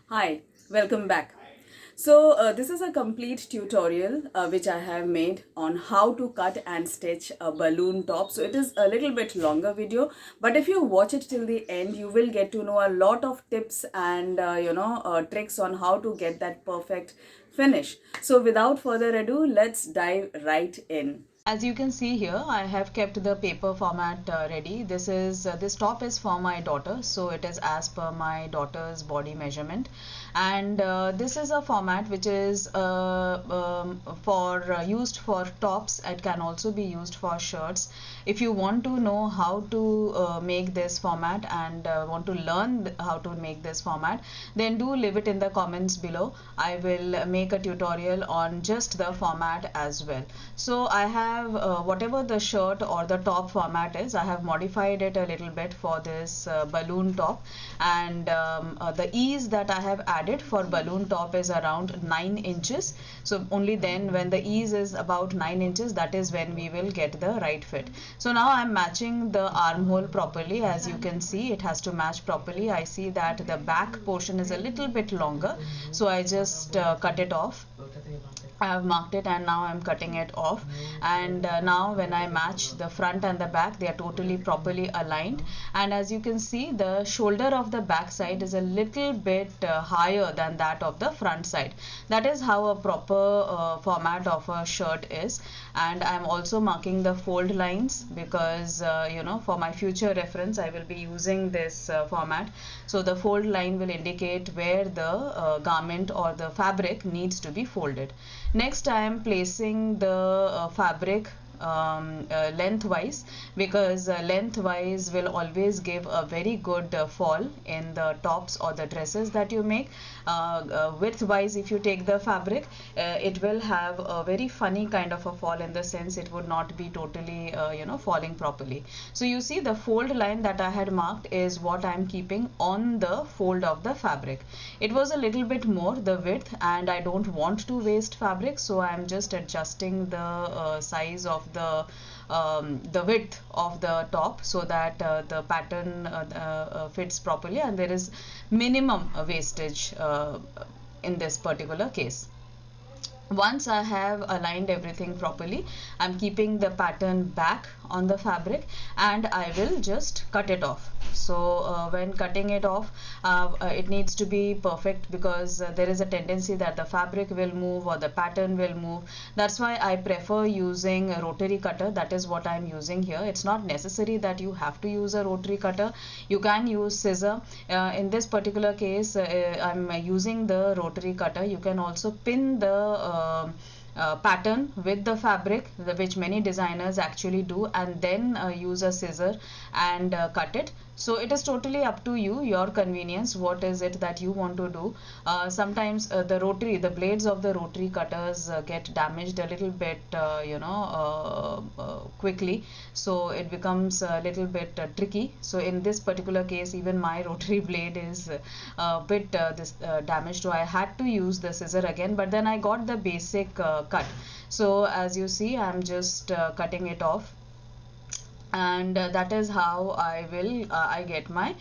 Hi, welcome back. So this is a complete tutorial which I have made on how to cut and stitch a balloon top. So it is a little bit longer video, but if you watch it till the end, you will get to know a lot of tips and tricks on how to get that perfect finish. So without further ado, let's dive right in. As you can see here, I have kept the paper format ready. This top is for my daughter, so it is as per my daughter's body measurement. And this is a format which is for used for tops. It can also be used for shirts. If you want to know how to make this format and want to learn how to make this format, then do leave it in the comments below. I will make a tutorial on just the format as well. So I have whatever the shirt or the top format is, I have modified it a little bit for this balloon top, and the ease that I have added for balloon top is around 9 inches. So only then, when the ease is about 9 inches, that is when we will get the right fit. So now I'm matching the armhole properly. As you can see, it has to match properly. I see that the back portion is a little bit longer, so I just cut it off. I have marked it and now I'm cutting it off, and now when I match the front and the back, they are totally properly aligned. And as you can see, the shoulder of the back side is a little bit higher than that of the front side. That is how a proper format of a shirt is. And I'm also marking the fold lines because for my future reference I will be using this format. So the fold line will indicate where the garment or the fabric needs to be folded. Next, I am placing the fabric lengthwise, because lengthwise will always give a very good fall in the tops or the dresses that you make. Widthwise, if you take the fabric, it will have a very funny kind of a fall, in the sense it would not be totally falling properly. So you see, the fold line that I had marked is what I am keeping on the fold of the fabric. It was a little bit more the width, and I don't want to waste fabric, so I am just adjusting the size of the width of the top, so that the pattern fits properly and there is minimum wastage in this particular case. Once I have aligned everything properly, I'm keeping the pattern back on the fabric and I will just cut it off. So when cutting it off, it needs to be perfect, because there is a tendency that the fabric will move or the pattern will move. That's why I prefer using a rotary cutter. That is what I'm using here. It's not necessary that you have to use a rotary cutter. You can use scissor. In this particular case, I'm using the rotary cutter. You can also pin the pattern with the fabric, which many designers actually do, and then use a scissor and cut it. So it is totally up to you, your convenience, what is it that you want to do. Sometimes the blades of the rotary cutters get damaged a little bit quickly, so it becomes a little bit tricky. So in this particular case, even my rotary blade is a bit damaged, so I had to use the scissor again, but then I got the basic cut. So as you see, I'm just cutting it off, and that is how I get my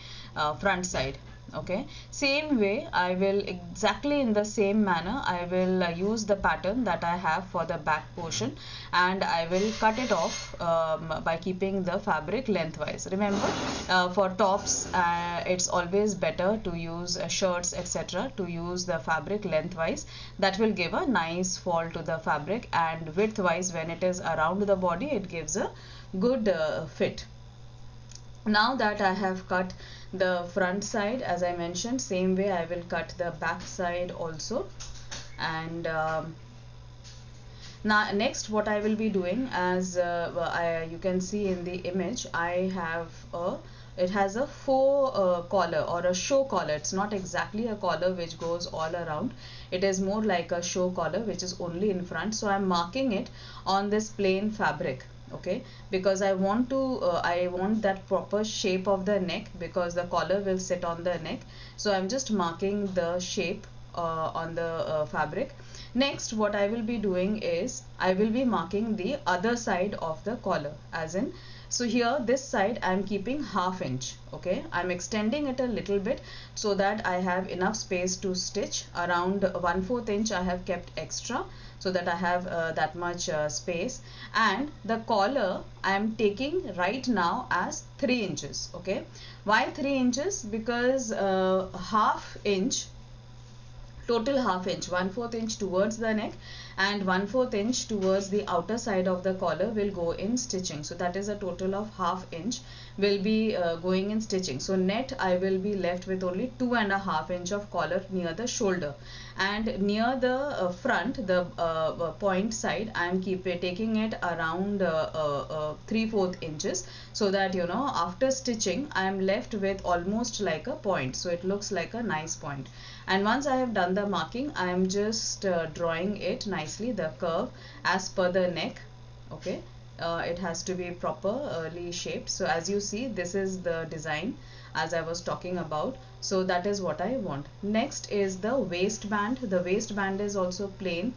front side. Okay, same way I will, exactly in the same manner, I will use the pattern that I have for the back portion, and I will cut it off by keeping the fabric lengthwise. Remember, for tops, it's always better to use shirts, etc., to use the fabric lengthwise. That will give a nice fall to the fabric, and widthwise, when it is around the body, it gives a good fit. Now that I have cut the front side, as I mentioned, same way I will cut the back side also. And now next, what I will be doing, as you can see in the image, I have a it has a faux collar, or a show collar. It's not exactly a collar which goes all around. It is more like a show collar which is only in front. So I'm marking it on this plain fabric. Okay, because I want that proper shape of the neck, because the collar will sit on the neck. So I'm just marking the shape on the fabric. Next, what I will be doing is I will be marking the other side of the collar, as in, So here this side I am keeping ½ inch. Okay, I am extending it a little bit so that I have enough space to stitch. Around 1/4 inch I have kept extra so that I have that much space. And the collar I am taking right now as 3 inches. Okay, why 3 inches? Because ½ inch, total ½ inch, 1/4 inch towards the neck and 1/4 inch towards the outer side of the collar will go in stitching. So that is a total of ½ inch will be going in stitching. So net I will be left with only 2.5 inch of collar near the shoulder, and near the front, the point side, I am taking it around 3/4 inches, so that after stitching I am left with almost like a point, so it looks like a nice point. And once I have done the marking, I am just drawing it nicely, the curve as per the neck. Okay, it has to be properly shaped. So as you see, this is the design as I was talking about. So that is what I want. Next is the waistband. The waistband is also plain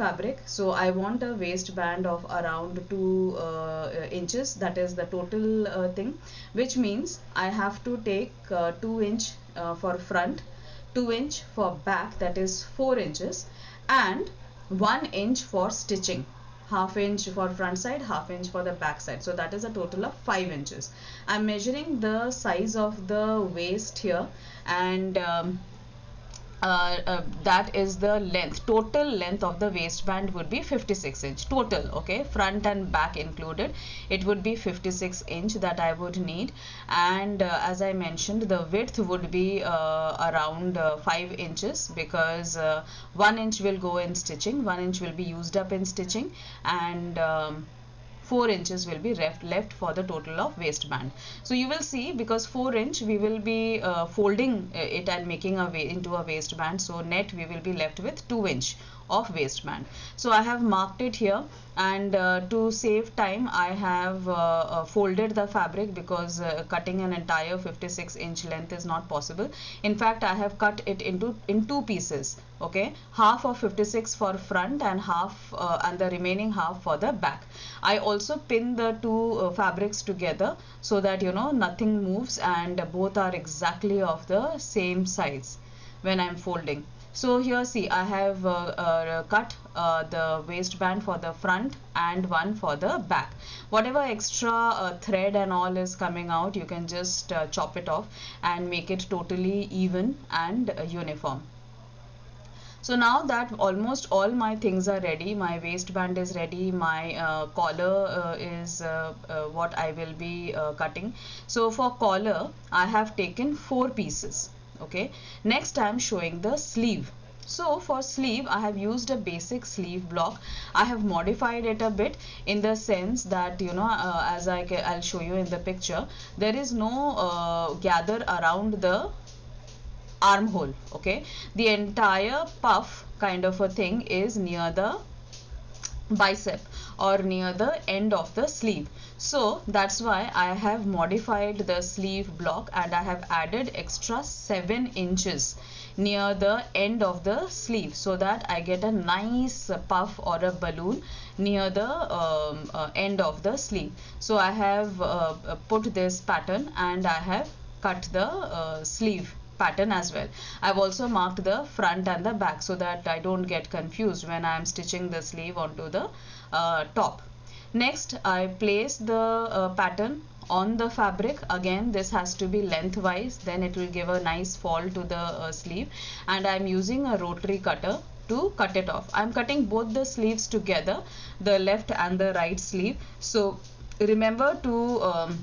fabric, so I want a waistband of around 2 inches. That is the total thing, which means I have to take 2 inch for front, 2 inch for back, that is 4 inches, and 1 inch for stitching. ½ inch for front side, ½ inch for the back side, so that is a total of 5 inches. I'm measuring the size of the waist here, and that is the length. Total length of the waistband would be 56 inch total. Okay, front and back included, it would be 56 inch that I would need. And as I mentioned, the width would be around 5 inches, because 1 inch will go in stitching, 1 inch will be used up in stitching, and 4 inches will be left for the total of waistband. So you will see, because 4 inch we will be folding it and making into a waistband, so net we will be left with 2 inch of waistband. So I have marked it here, and to save time I have folded the fabric, because cutting an entire 56 inch length is not possible. In fact, I have cut it in two pieces. Okay, half of 56 for front and half and the remaining half for the back. I also pin the two fabrics together so that nothing moves, and both are exactly of the same size when I'm folding. So here, see, I have cut the waistband for the front and one for the back. Whatever extra thread and all is coming out, you can just chop it off and make it totally even and uniform. So now that almost all my things are ready, my waistband is ready, my collar is what I will be cutting. So for collar, I have taken 4 pieces. Okay, next I am showing the sleeve. So for sleeve, I have used a basic sleeve block. I have modified it a bit, in the sense that as I'll show you in the picture, there is no gather around the armhole. Okay, the entire puff kind of a thing is near the bicep or near the end of the sleeve. So that's why I have modified the sleeve block, and I have added extra 7 inches near the end of the sleeve, so that I get a nice puff or a balloon near the end of the sleeve. So I have put this pattern, and I have cut the sleeve pattern as well. I've also marked the front and the back, so that I don't get confused when I am stitching the sleeve onto the top. Next, I place the pattern on the fabric. Again, this has to be lengthwise, then it will give a nice fall to the sleeve, and I'm using a rotary cutter to cut it off. I'm cutting both the sleeves together, the left and the right sleeve. So remember to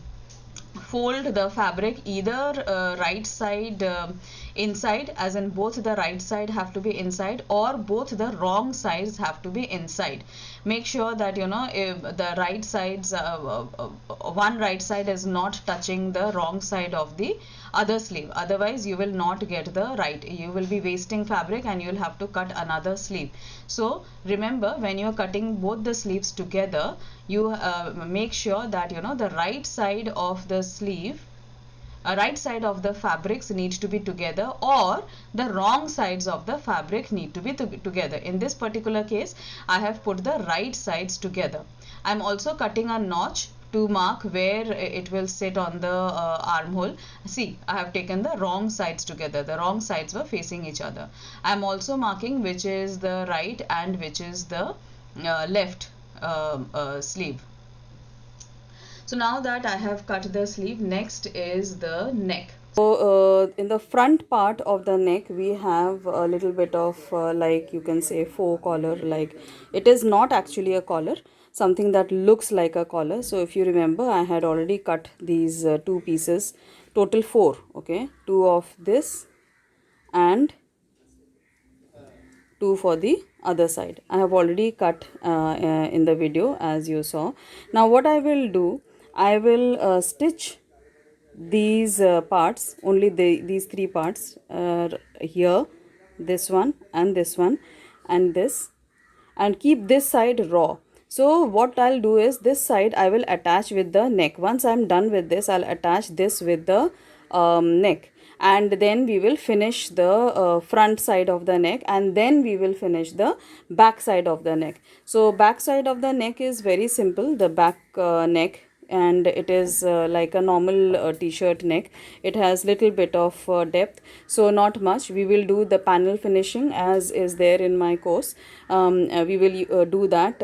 fold the fabric either right side inside, as in both the right side have to be inside, or both the wrong sides have to be inside. Make sure that if the right sides one right side is not touching the wrong side of the other sleeve, otherwise you will not get the right, you will be wasting fabric and you will have to cut another sleeve. So remember, when you are cutting both the sleeves together, you make sure that the right side of the sleeve, right side of the fabrics need to be together, or the wrong sides of the fabric need to be together. In this particular case, I have put the right sides together. I'm also cutting a notch to mark where it will sit on the armhole. See, I have taken the wrong sides together. The wrong sides were facing each other. I am also marking which is the right and which is the left sleeve. So now that I have cut the sleeve, next is the neck. So in the front part of the neck we have a little bit of like you can say faux collar. Like it is not actually a collar, something that looks like a collar. So if you remember, I had already cut these two pieces, total four. Okay, two of this and two for the other side. I have already cut in the video, as you saw. Now what I will do, I will stitch these parts, only these three parts here, this one and this one and this, and keep this side raw. So what I'll do is, this side I will attach with the neck. Once I'm done with this, I'll attach this with the neck, and then we will finish the front side of the neck, and then we will finish the back side of the neck. So back side of the neck is very simple. The back neck, and it is like a normal t-shirt neck. It has little bit of depth, so not much. We will do the panel finishing as is there in my course. We will do that,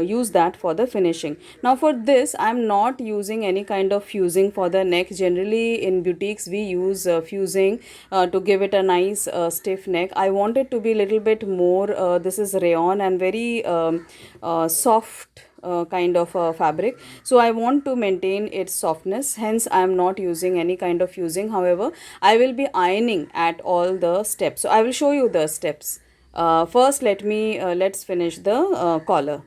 use that for the finishing. Now for this, I'm not using any kind of fusing for the neck. Generally in boutiques we use fusing to give it a nice stiff neck. I want it to be little bit more, this is rayon and very soft kind of fabric, so I want to maintain its softness, hence I am not using any kind of fusing. However, I will be ironing at all the steps, so I will show you the steps. First let's finish the collar.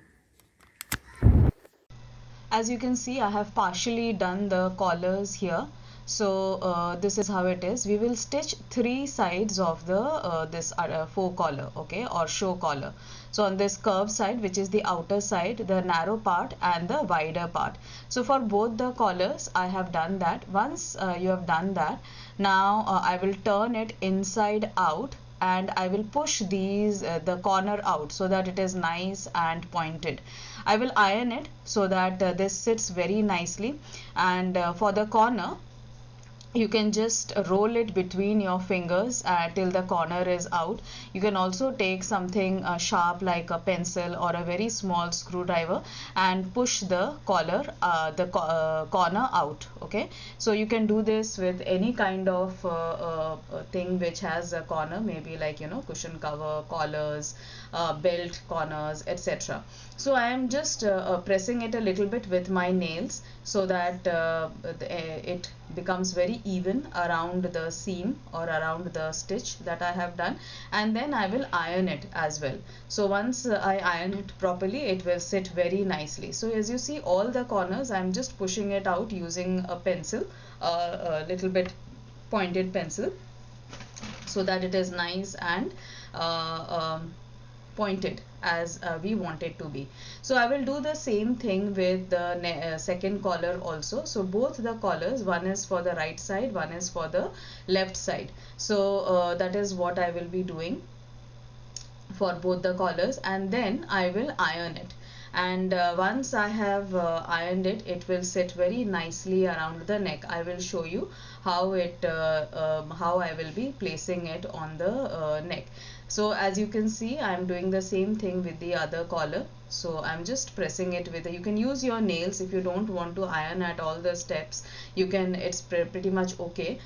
As you can see, I have partially done the collars here. So this is how it is. We will stitch three sides of the this faux collar, okay, or show collar. So on this curved side, which is the outer side, the narrow part and the wider part. So for both the collars, I have done that. Once you have done that, now I will turn it inside out, and I will push these the corner out so that it is nice and pointed. I will iron it so that this sits very nicely, and for the corner you can just roll it between your fingers till the corner is out. You can also take something sharp like a pencil or a very small screwdriver and push the collar corner out. Okay, so you can do this with any kind of thing which has a corner, maybe like, you know, cushion cover, collars, belt corners, etc. So I am just pressing it a little bit with my nails so that it becomes very even around the seam or around the stitch that I have done, and then I will iron it as well. So once I iron it properly, it will sit very nicely. So as you see, all the corners I'm just pushing it out using a pencil, a little bit pointed pencil, so that it is nice and pointed as we want it to be. So I will do the same thing with the second collar also. So both the collars, one is for the right side, one is for the left side. So that is what I will be doing for both the collars, and then I will iron it. And once I have ironed it, it will sit very nicely around the neck. I will show you how how I will be placing it on the neck. So as you can see, I am doing the same thing with the other collar. So I'm just pressing it with you can use your nails if you don't want to iron at all the steps. You can, it's pretty much okay.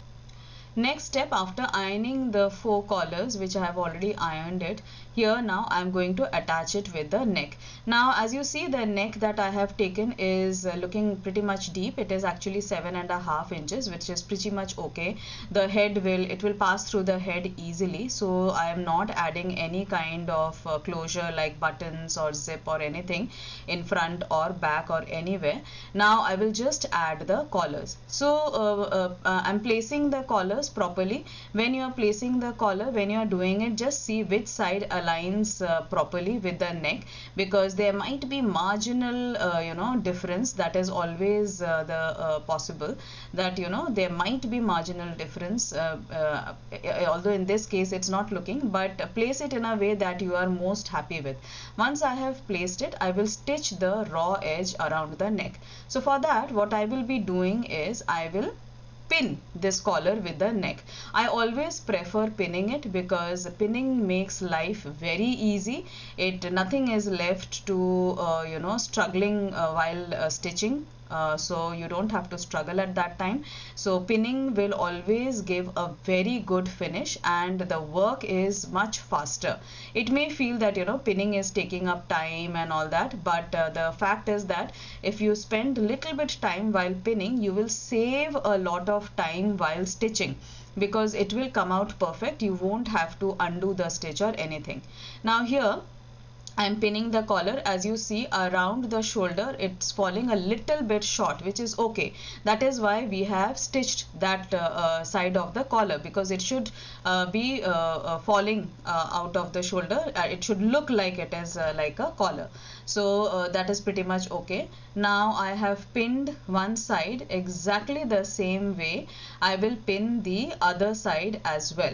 Next step, after ironing the four collars, which I have already ironed it, here now I am going to attach it with the neck. Now as you see, the neck that I have taken is looking pretty much deep. It is actually 7.5 inches, which is pretty much okay. The head it will pass through the head easily, so I am not adding any kind of closure like buttons or zip or anything in front or back or anywhere. Now I will just add the collars. So I'm placing the collars collars properly. When you are placing the collar, when you are doing it, just see which side aligns properly with the neck, because there might be marginal difference. That is always the possible, that there might be marginal difference, although in this case it's not looking, but place it in a way that you are most happy with. Once I have placed it, I will stitch the raw edge around the neck. So for that, what I will be doing is I will pin this collar with the neck. I always prefer pinning it, because pinning makes life very easy. Nothing is left to struggling while stitching. So you don't have to struggle at that time. So pinning will always give a very good finish, and the work is much faster. It may feel that pinning is taking up time and all that, but the fact is that if you spend little bit time while pinning, you will save a lot of time while stitching, because it will come out perfect. You won't have to undo the stitch or anything. Now here I'm pinning the collar. As you see, around the shoulder it's falling a little bit short, which is okay. That is why we have stitched that side of the collar, because it should be falling out of the shoulder. It should look like it is like a collar. So that is pretty much okay. Now I have pinned one side exactly the same way. I will pin the other side as well.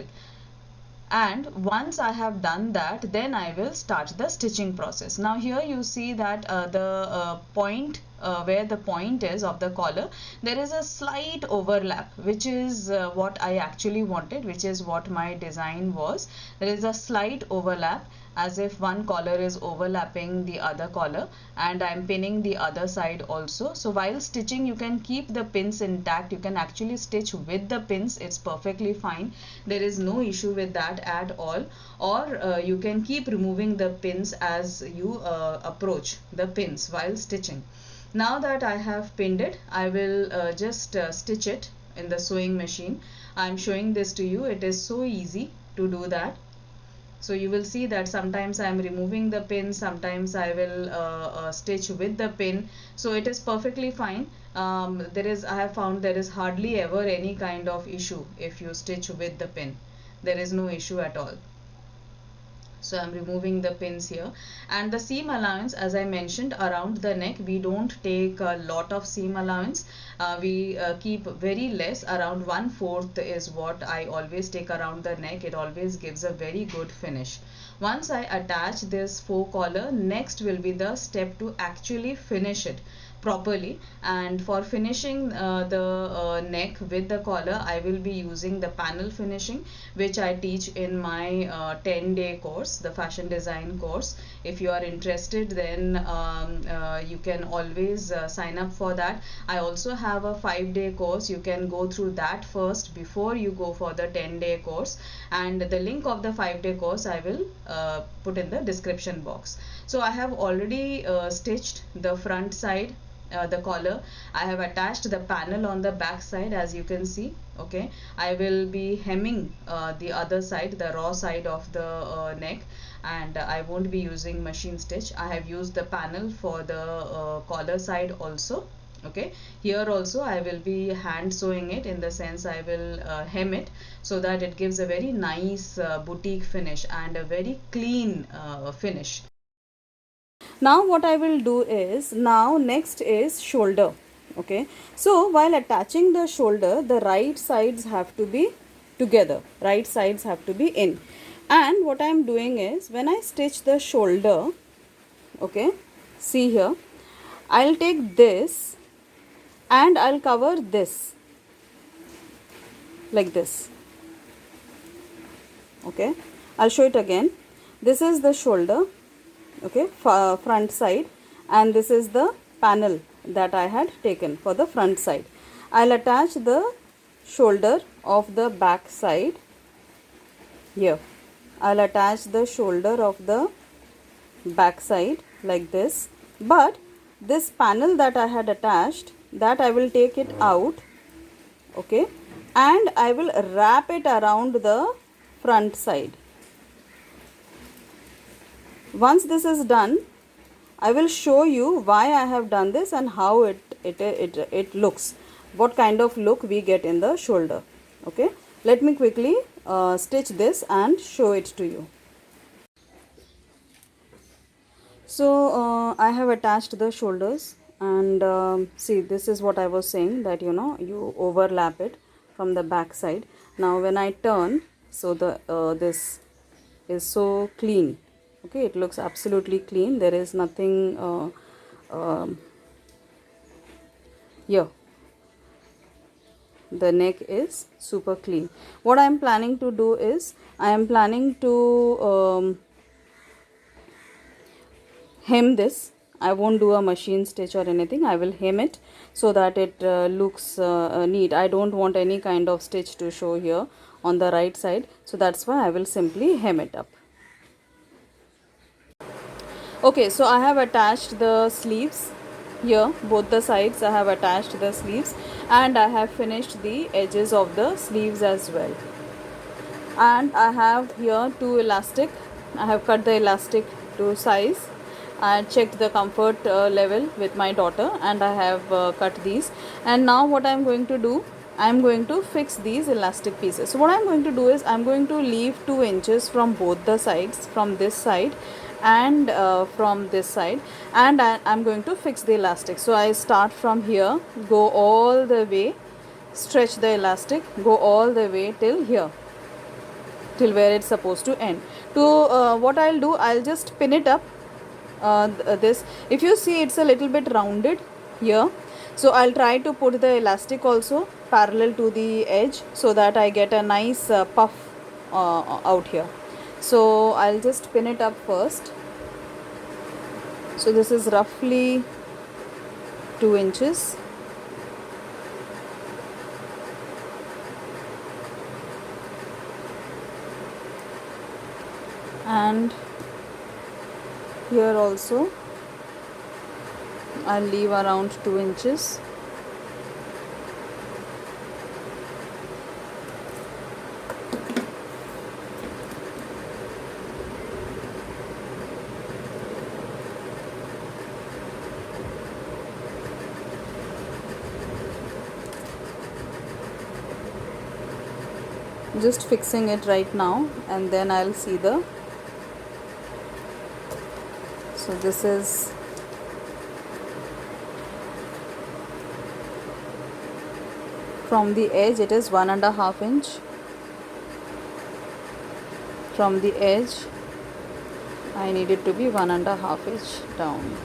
And once I have done that, then I will start the stitching process. Now here you see that the point where the point is of the collar, there is a slight overlap, which is what I actually wanted, which is what my design was. There is a slight overlap, as if one collar is overlapping the other collar, and I'm pinning the other side also. So while stitching, you can keep the pins intact. You can actually stitch with the pins. It's perfectly fine. There is no issue with that at all. Or you can keep removing the pins as you approach the pins while stitching. Now that I have pinned it, I will just stitch it in the sewing machine. I'm showing this to you. It is so easy to do that. So you will see that sometimes I am removing the pin, sometimes I will stitch with the pin. So it is perfectly fine. I have found there is hardly ever any kind of issue if you stitch with the pin. There is no issue at all. So I'm removing the pins here, and the seam allowance, as I mentioned, around the neck we don't take a lot of seam allowance. We keep very less. Around 1/4 is what I always take around the neck. It always gives a very good finish. Once I attach this faux collar, next will be the step to actually finish it properly. And for finishing the neck with the collar, I will be using the panel finishing, which I teach in my 10-day course, the fashion design course. If you are interested, then you can always sign up for that. I also have a 5-day course. You can go through that first before you go for the 10-day course, and the link of the 5-day course I will put in the description box. So I have already stitched the front side, the collar. I have attached the panel on the back side, as you can see. Okay, I will be hemming the other side, the raw side of the neck, and I won't be using machine stitch. I have used the panel for the collar side also. Okay, here also I will be hand sewing it, in the sense I will hem it, so that it gives a very nice boutique finish and a very clean finish. Now what I will do is, now next is shoulder. Okay, so while attaching the shoulder, the right sides have to be together, right sides have to be in. And what I am doing is, when I stitch the shoulder, okay, see here, I'll take this and I'll cover this like this. Okay, I'll show it again. This is the shoulder, okay, front side, and this is the panel that I had taken for the front side. I'll attach the shoulder of the back side here. I'll attach the shoulder of the back side like this, but this panel that I had attached, that I will take it out, okay, and I will wrap it around the front side. Once this is done, I will show you why I have done this and how it looks, what kind of look we get in the shoulder. Okay, let me quickly stitch this and show it to you. So I have attached the shoulders, and see, this is what I was saying, that you overlap it from the back side. Now when I turn, so the this is so clean. Okay, it looks absolutely clean. There is nothing here. The neck is super clean. What I am planning to do is, I am planning to hem this. I won't do a machine stitch or anything. I will hem it so that it looks neat. I don't want any kind of stitch to show here on the right side, so that's why I will simply hem it up. Okay, so I have attached the sleeves here, both the sides. I have attached the sleeves, and I have finished the edges of the sleeves as well. And I have here two elastic. I have cut the elastic to size. I checked the comfort level with my daughter, and I have cut these. And now what I am going to do, I am going to fix these elastic pieces. So what I am going to do is, I am going to leave 2 inches from both the sides, from this side and from this side, and I am going to fix the elastic. So I start from here, go all the way, stretch the elastic, go all the way till here, till where it's supposed to end. To what I'll do, I'll just pin it up. This, if you see, it's a little bit rounded here, so I'll try to put the elastic also parallel to the edge, so that I get a nice puff out here. So I'll just pin it up first. So this is roughly 2 inches. And here also I'll leave around 2 inches. Just fixing it right now, and then I'll see the, so this is from the edge, it is 1.5 inch. From the edge I need it to be 1.5 inch down.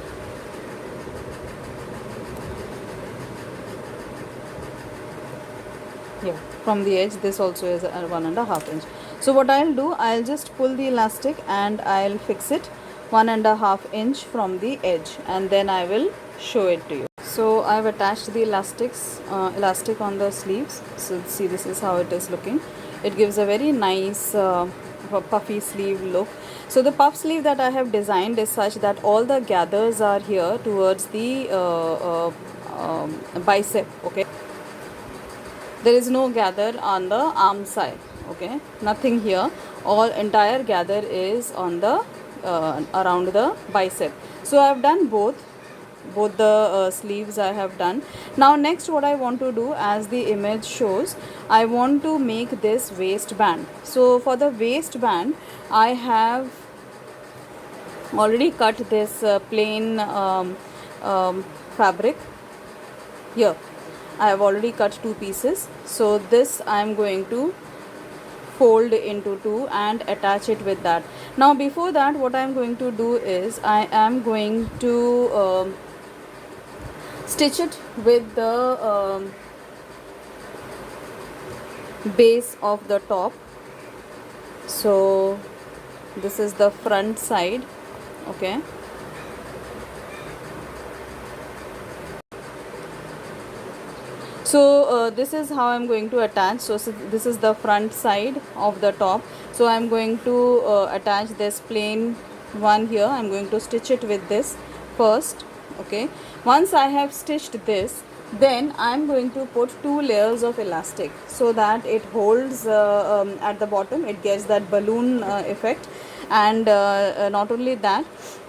Here from the edge, this also is 1.5 inch. So what I'll do, I'll just pull the elastic and I'll fix it 1.5 inch from the edge, and then I will show it to you. So I've attached the elastic on the sleeves. So see, this is how it is looking. It gives a very nice puffy sleeve look. So the puff sleeve that I have designed is such that all the gathers are here towards the bicep. Okay, there is no gather on the arm side. Okay, nothing here. All entire gather is on the around the bicep. So I have done both the sleeves I have done. Now next, what I want to do, as the image shows, I want to make this waistband. So for the waistband, I have already cut this plain fabric here. I have already cut 2 pieces. So this I am going to fold into 2 and attach it with that. Now before that, what I am going to do is, I am going to stitch it with the base of the top. So this is the front side. Okay, so this is how I'm going to attach. So this is the front side of the top. So I'm going to attach this plain one here. I'm going to stitch it with this first. Okay, once I have stitched this, then I'm going to put 2 layers of elastic, so that it holds at the bottom. It gets that balloon effect, and not only that,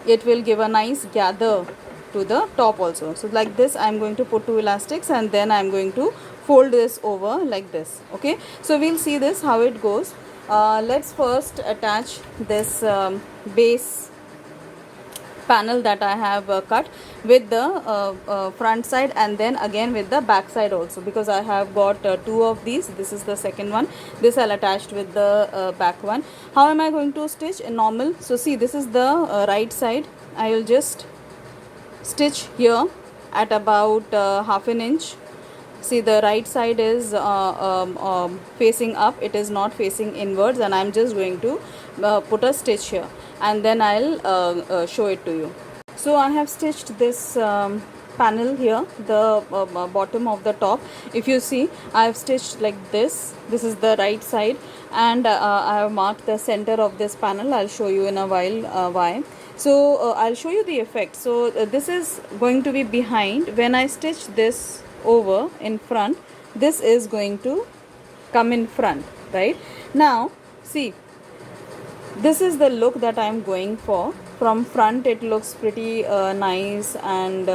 it will give a nice gather to the top also. So like this, I'm going to put 2 elastics, and then I'm going to fold this over like this. Okay, so we'll see this how it goes. Let's first attach this base panel that I have cut with the front side, and then again with the back side also, because I have got two of these. This is the second one. This I'll attach with the back one. How am I going to stitch? Normal. So see, this is the right side. I will just stitch here at about half an inch. See, the right side is facing up, it is not facing inwards, and I'm just going to put a stitch here, and then I'll show it to you. So I have stitched this panel here, the bottom of the top. If you see, I have stitched like this. This is the right side, and I have marked the center of this panel. I'll show you in a while why. So I'll show you the effect. So this is going to be behind. When I stitch this over in front, this is going to come in front, right? Now see, this is the look that I am going for. From front it looks pretty nice and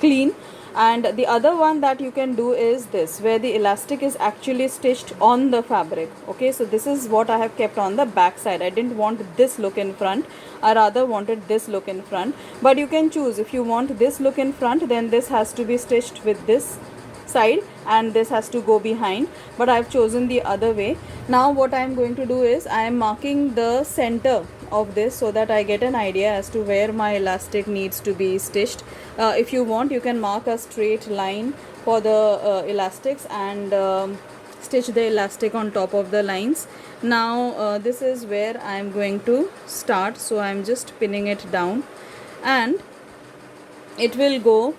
clean. And the other one that you can do is this, where the elastic is actually stitched on the fabric. Okay, so this is what I have kept on the back side. I didn't want this look in front, I rather wanted this look in front. But you can choose, if you want this look in front, then this has to be stitched with this side and this has to go behind, but I've chosen the other way. Now what I'm going to do is I am marking the center of this so that I get an idea as to where my elastic needs to be stitched. If you want, you can mark a straight line for the elastics and stitch the elastic on top of the lines. Now this is where I'm going to start, so I'm just pinning it down, and it will go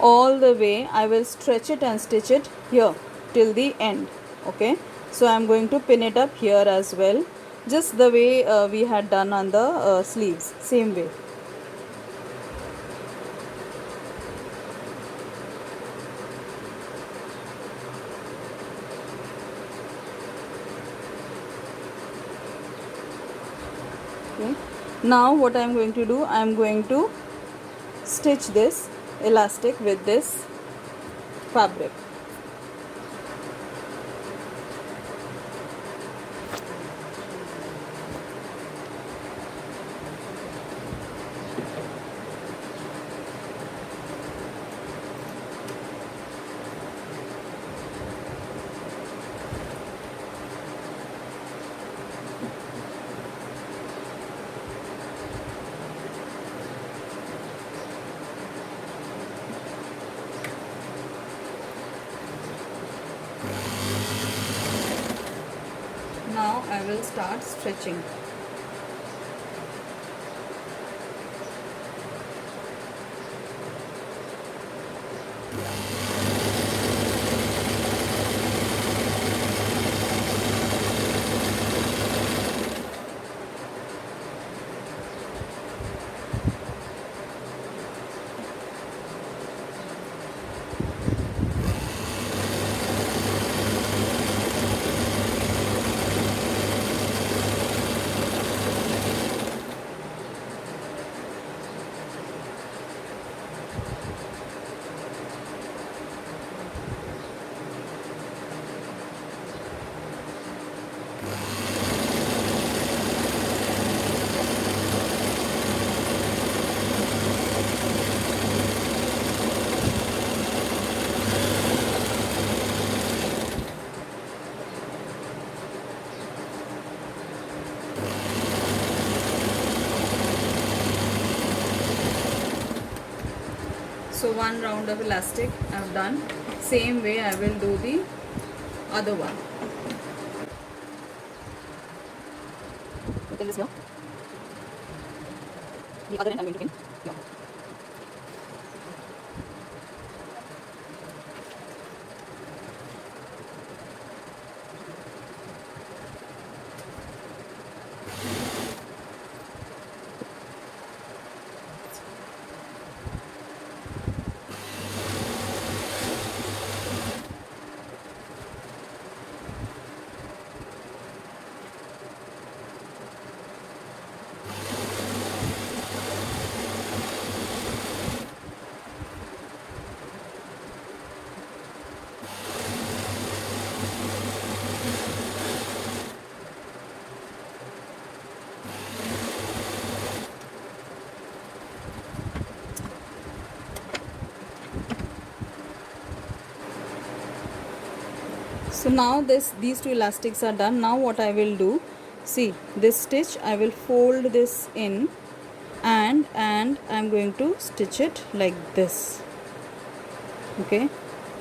all the way. I will stretch it and stitch it here till the end. Okay, so I'm going to pin it up here as well, just the way we had done on the sleeves, same way. Okay, now what I'm going to do, I'm going to stitch this elastic with this fabric. Now I will start stretching. So one round of elastic I've done. Same way I will do the other one. Put this here. The other end I'm going to pin here. So now these two elastics are done. Now what I will do, see this stitch, I will fold this in and I'm going to stitch it like this. Okay,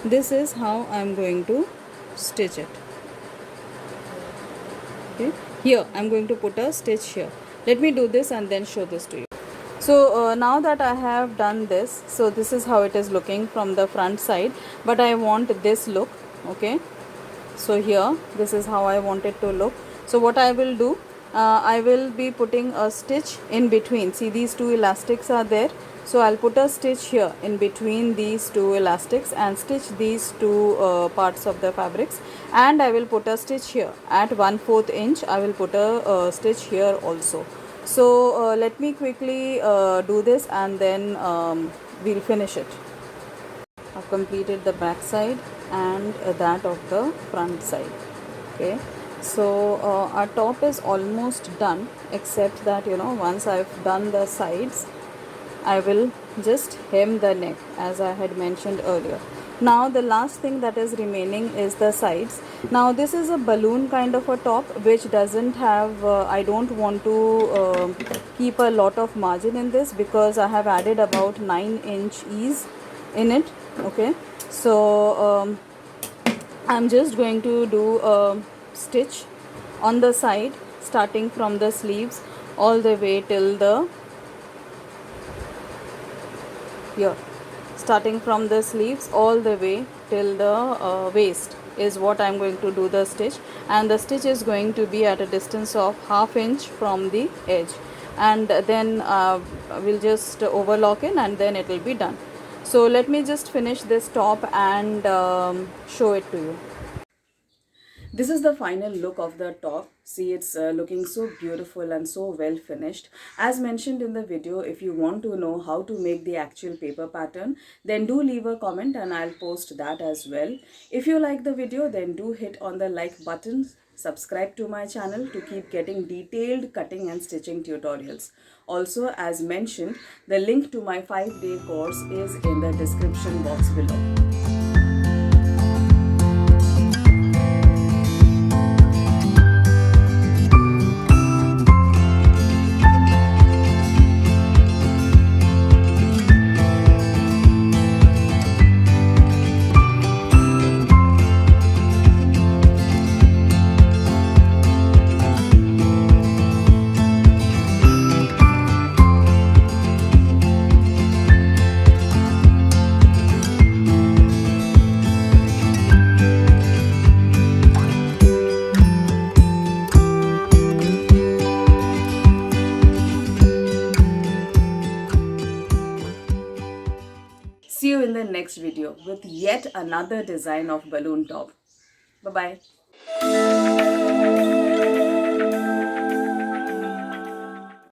this is how I'm going to stitch it. Okay, here I'm going to put a stitch here. Let me do this and then show this to you. So now that I have done this, so this is how it is looking from the front side, but I want this look. Okay, so here this is how I want it to look. So what I will do, I will be putting a stitch in between. See, these two elastics are there, so I'll put a stitch here in between these two elastics and stitch these two parts of the fabrics, and I will put a stitch here at 1/4 inch. I will put a stitch here also. So let me quickly do this and then we'll finish it. I've completed the back side and that of the front side. Okay, so our top is almost done, except that, you know, once I've done the sides, I will just hem the neck as I had mentioned earlier. Now the last thing that is remaining is the sides. Now this is a balloon kind of a top which doesn't have, I don't want to keep a lot of margin in this because I have added about 9-inch ease in it. Okay, so I'm just going to do a stitch on the side starting from the sleeves all the way till the here, starting from the sleeves all the way till the waist is what I'm going to do the stitch, and the stitch is going to be at a distance of 1/2 inch from the edge, and then we'll just overlock it and then it will be done. So let me just finish this top and show it to you. This is the final look of the top. See, it's looking so beautiful and so well finished. As mentioned in the video, if you want to know how to make the actual paper pattern, then do leave a comment and I'll post that as well. If you like the video, then do hit on the like button. Subscribe to my channel to keep getting detailed cutting and stitching tutorials. Also, as mentioned, the link to my 5-day course is in the description box below. See you in the next video with yet another design of balloon top. Bye-bye.